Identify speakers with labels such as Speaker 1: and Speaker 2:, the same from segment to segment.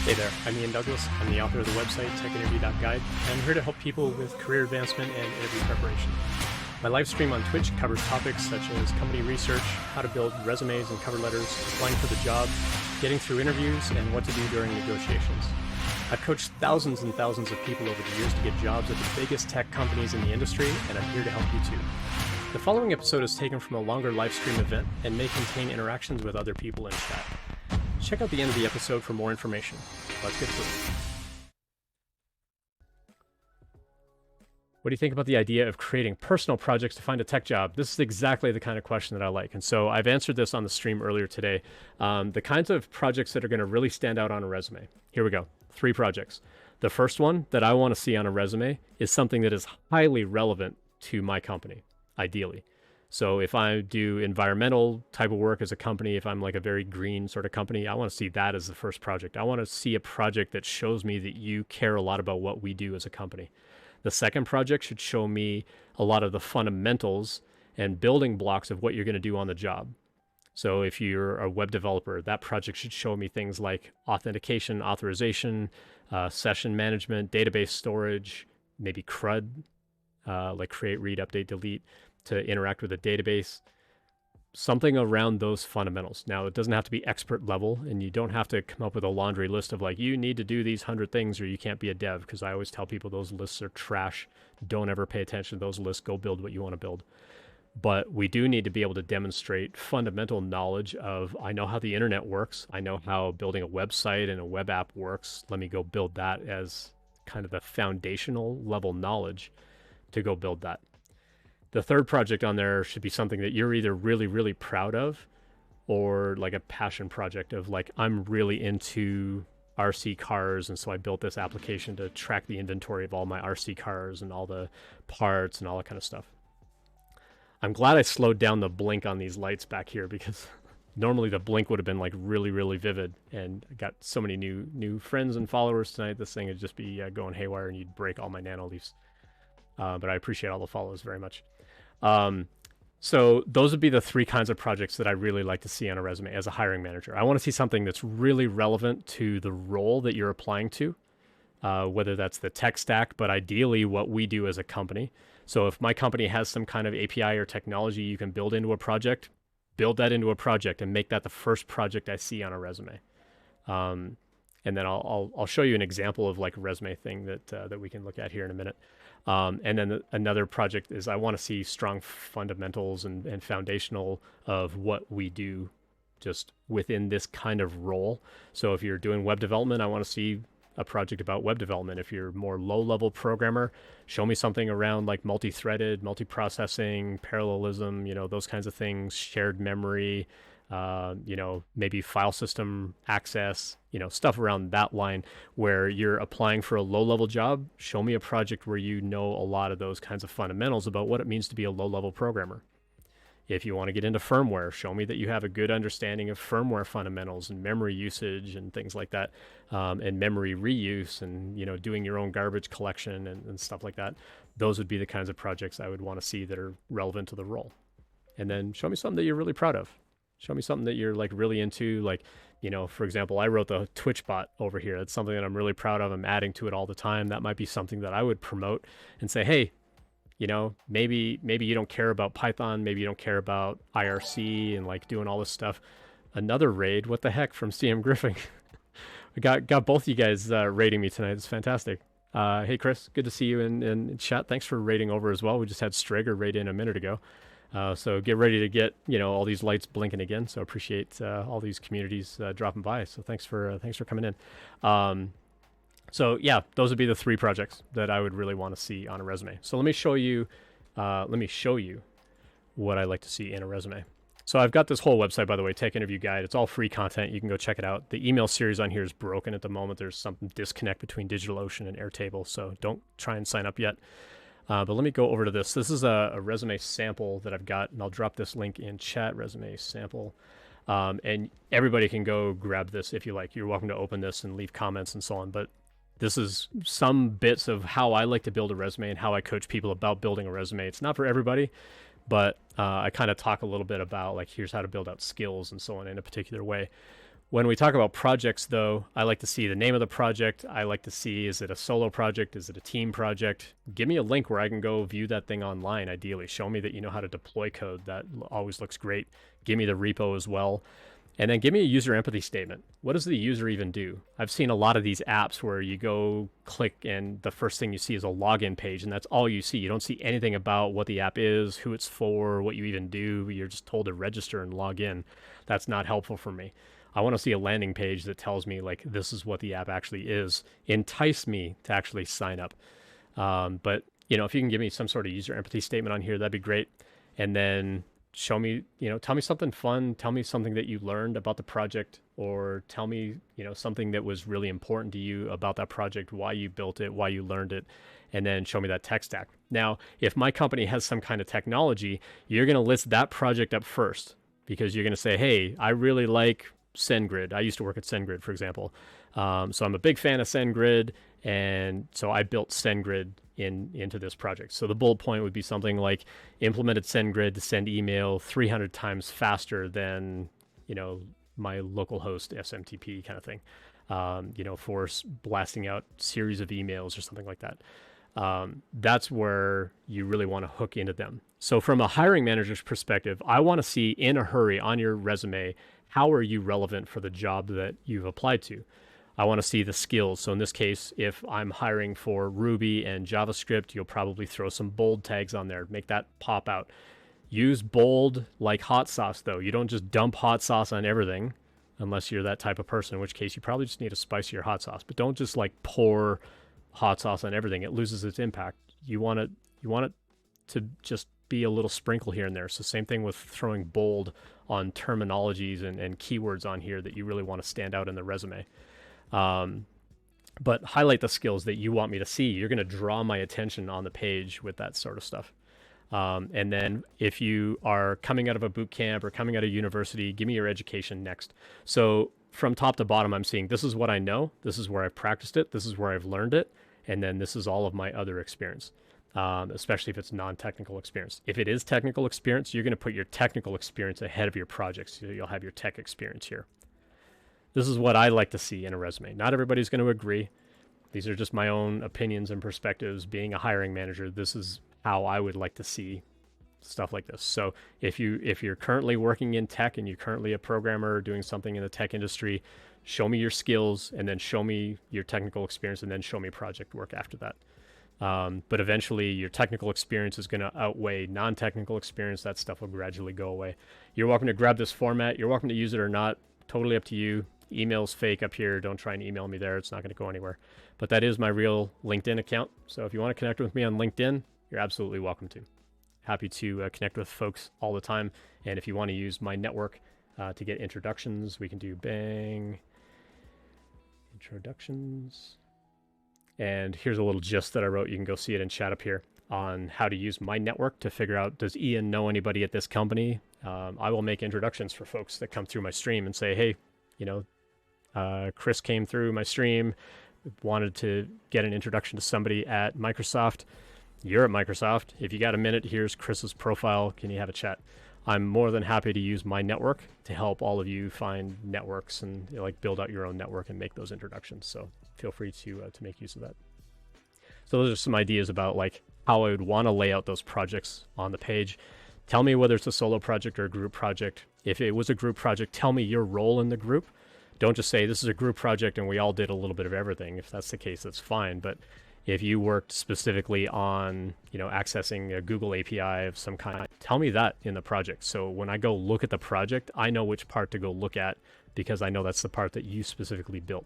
Speaker 1: Hey there, I'm Ian Douglas. I'm the author of the website techinterview.guide, and I'm here to help people with career advancement and interview preparation. My live stream on Twitch covers topics such as company research, how to build resumes and cover letters, applying for the job, getting through interviews, and what to do during negotiations. I've coached thousands and thousands of people over the years to get jobs at the biggest tech companies in the industry, and I'm here to help you too. The following episode is taken from a longer live stream event and may contain interactions with other people in chat. Check out the end of the episode for more information. Let's get to it. What do you think about the idea of creating personal projects to find a tech job? This is exactly the kind of question that I like. And so I've answered this on the stream earlier today. The kinds of projects that are going to really stand out on a resume. Here we go. 3 projects. The first one that I want to see on a resume is something that is highly relevant to my company, ideally. So if I do environmental type of work as a company, if I'm like a very green sort of company, I want to see that as the first project. I want to see a project that shows me that you care a lot about what we do as a company. The second project should show me a lot of the fundamentals and building blocks of what you're going to do on the job. So if you're a web developer, that project should show me things like authentication, authorization, session management, database storage, maybe CRUD, like create, read, update, delete, to interact with a database, something around those fundamentals. Now, it doesn't have to be expert level, and you don't have to come up with a laundry list of like, you need to do these 100 things or you can't be a dev, because I always tell people those lists are trash. Don't ever pay attention to those lists. Go build what you want to build. But we do need to be able to demonstrate fundamental knowledge of, I know how the internet works. I know how building a website and a web app works. Let me go build that as kind of the foundational level knowledge to go build that. The third project on there should be something that you're either really, really proud of, or like a passion project of like, I'm really into RC cars, and so I built this application to track the inventory of all my RC cars and all the parts and all that kind of stuff. I'm glad I slowed down the blink on these lights back here, because normally the blink would have been like really, really vivid, and I got so many new friends and followers tonight. This thing would just be going haywire and you'd break all my nano leafs. But I appreciate all the follows very much. So those would be the 3 kinds of projects that I really like to see on a resume as a hiring manager. I want to see something that's really relevant to the role that you're applying to, whether that's the tech stack, but ideally what we do as a company. So if my company has some kind of API or technology you can build into a project, build that into a project and make that the first project I see on a resume. And then I'll show you an example of like a resume thing that we can look at here in a minute. And then another project is I want to see strong fundamentals and foundational of what we do just within this kind of role. So if you're doing web development, I want to see a project about web development. If you're more low-level programmer, show me something around like multi-threaded, multi-processing, parallelism, those kinds of things, shared memory, maybe file system access, stuff around that line where you're applying for a low-level job. Show me a project where you know a lot of those kinds of fundamentals about what it means to be a low-level programmer. If you want to get into firmware, show me that you have a good understanding of firmware fundamentals and memory usage and things like that, and memory reuse and, doing your own garbage collection and stuff like that. Those would be the kinds of projects I would want to see that are relevant to the role. And then show me something that you're really proud of. Show me something that you're like really into, like, for example, I wrote the Twitch bot over here. That's something that I'm really proud of. I'm adding to it all the time. That might be something that I would promote and say, hey, maybe you don't care about Python. Maybe you don't care about IRC and like doing all this stuff. Another raid, what the heck, from CM Griffin. I got both you guys raiding me tonight. It's fantastic. Hey, Chris, good to see you in chat. Thanks for raiding over as well. We just had Strager raid in a minute ago. So get ready to get, all these lights blinking again. So appreciate all these communities dropping by. So thanks for coming in. So yeah, those would be the 3 projects that I would really want to see on a resume. So let me show you what I like to see in a resume. So I've got this whole website, by the way, Tech Interview Guide. It's all free content. You can go check it out. The email series on here is broken at the moment. There's some disconnect between DigitalOcean and Airtable. So don't try and sign up yet. But let me go over to this. This is a resume sample that I've got, and I'll drop this link in chat, resume sample. And everybody can go grab this if you like. You're welcome to open this and leave comments and so on. But this is some bits of how I like to build a resume and how I coach people about building a resume. It's not for everybody, but I kind of talk a little bit about like, here's how to build out skills and so on in a particular way. When we talk about projects, though, I like to see the name of the project. I like to see, is it a solo project? Is it a team project? Give me a link where I can go view that thing online, ideally. Show me that you know how to deploy code. That always looks great. Give me the repo as well. And then give me a user empathy statement. What does the user even do? I've seen a lot of these apps where you go click and the first thing you see is a login page, and that's all you see. You don't see anything about what the app is, who it's for, what you even do. You're just told to register and log in. That's not helpful for me. I want to see a landing page that tells me, like, this is what the app actually is. Entice me to actually sign up. But, if you can give me some sort of user empathy statement on here, that'd be great. And then show me, tell me something fun, tell me something that you learned about the project, or tell me, something that was really important to you about that project, why you built it, why you learned it, and then show me that tech stack. Now, if my company has some kind of technology, you're going to list that project up first, because you're going to say, hey, I really like SendGrid. I used to work at SendGrid, for example. So I'm a big fan of SendGrid, and so I built SendGrid into this project. So the bullet point would be something like implemented SendGrid to send email 300 times faster than, my local host SMTP kind of thing, for blasting out series of emails or something like that. That's where you really want to hook into them. So from a hiring manager's perspective, I want to see in a hurry on your resume, how are you relevant for the job that you've applied to? I want to see the skills. So in this case, if I'm hiring for Ruby and JavaScript, you'll probably throw some bold tags on there, make that pop out. Use bold like hot sauce, though. You don't just dump hot sauce on everything unless you're that type of person, in which case you probably just need a spicier hot sauce. But don't just like pour hot sauce on everything. It loses its impact. You want it to just be a little sprinkle here and there. So same thing with throwing bold on terminologies and keywords on here that you really want to stand out in the resume. But highlight the skills that you want me to see. You're going to draw my attention on the page with that sort of stuff. And then if you are coming out of a boot camp or coming out of university, give me your education next. So from top to bottom, I'm seeing this is what I know. This is where I've practiced it. This is where I've learned it. And then this is all of my other experience, especially if it's non-technical experience. If it is technical experience, you're going to put your technical experience ahead of your projects. So you'll have your tech experience here. This is what I like to see in a resume. Not everybody's going to agree. These are just my own opinions and perspectives. Being a hiring manager, this is how I would like to see stuff like this. So if you're currently working in tech and you're currently a programmer or doing something in the tech industry, show me your skills and then show me your technical experience and then show me project work after that. But eventually your technical experience is going to outweigh non-technical experience. That stuff will gradually go away. You're welcome to grab this format. You're welcome to use it or not. Totally up to you. Email's fake up here. Don't try and email me there. It's not going to go anywhere. But that is my real LinkedIn account. So if you want to connect with me on LinkedIn, you're absolutely welcome to. Happy to connect with folks all the time. And if you want to use my network to get introductions, we can do bang introductions. And here's a little gist that I wrote. You can go see it in chat up here on how to use my network to figure out, does Ian know anybody at this company? I will make introductions for folks that come through my stream and say, hey, Chris came through my stream, wanted to get an introduction to somebody at Microsoft. You're at Microsoft. If you got a minute, here's Chris's profile. Can you have a chat? I'm more than happy to use my network to help all of you find networks and build out your own network and make those introductions. So feel free to make use of that. So those are some ideas about how I would want to lay out those projects on the page. Tell me whether it's a solo project or a group project. If it was a group project, tell me your role in the group. Don't just say this is a group project and we all did a little bit of everything. If that's the case, that's fine. But if you worked specifically on, accessing a Google API of some kind, tell me that in the project. So when I go look at the project, I know which part to go look at because I know that's the part that you specifically built.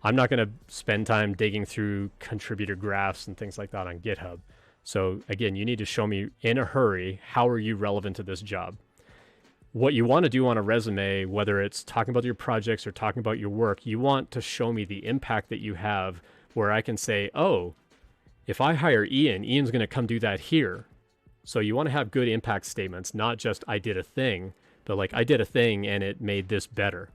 Speaker 1: I'm not going to spend time digging through contributor graphs and things like that on GitHub. So again, you need to show me in a hurry, how are you relevant to this job? What you want to do on a resume, whether it's talking about your projects or talking about your work, you want to show me the impact that you have where I can say, oh, if I hire Ian, Ian's going to come do that here. So you want to have good impact statements, not just I did a thing, but I did a thing and it made this better.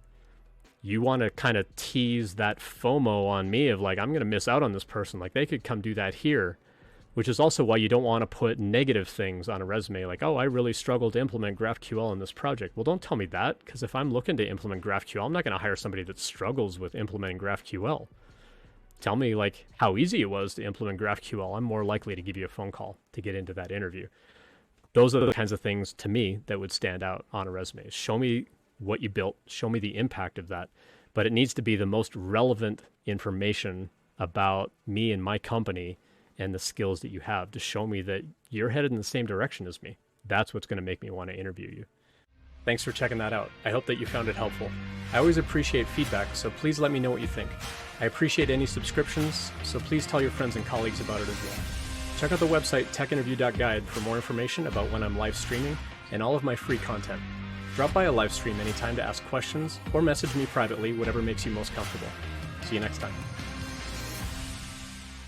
Speaker 1: You want to kind of tease that FOMO on me of I'm going to miss out on this person. They could come do that here. which is also why you don't want to put negative things on a resume like, oh, I really struggled to implement GraphQL in this project. Well, don't tell me that, because if I'm looking to implement GraphQL, I'm not going to hire somebody that struggles with implementing GraphQL. Tell me like how easy it was to implement GraphQL. I'm more likely to give you a phone call to get into that interview. Those are the kinds of things to me that would stand out on a resume. Show me what you built, show me the impact of that, but it needs to be the most relevant information about me and my company and the skills that you have to show me that you're headed in the same direction as me. That's what's going to make me want to interview you. Thanks for checking that out. I hope that you found it helpful. I always appreciate feedback, so please let me know what you think. I appreciate any subscriptions, so please tell your friends and colleagues about it as well. Check out the website techinterview.guide for more information about when I'm live streaming and all of my free content. Drop by a live stream anytime to ask questions or message me privately, whatever makes you most comfortable. See you next time.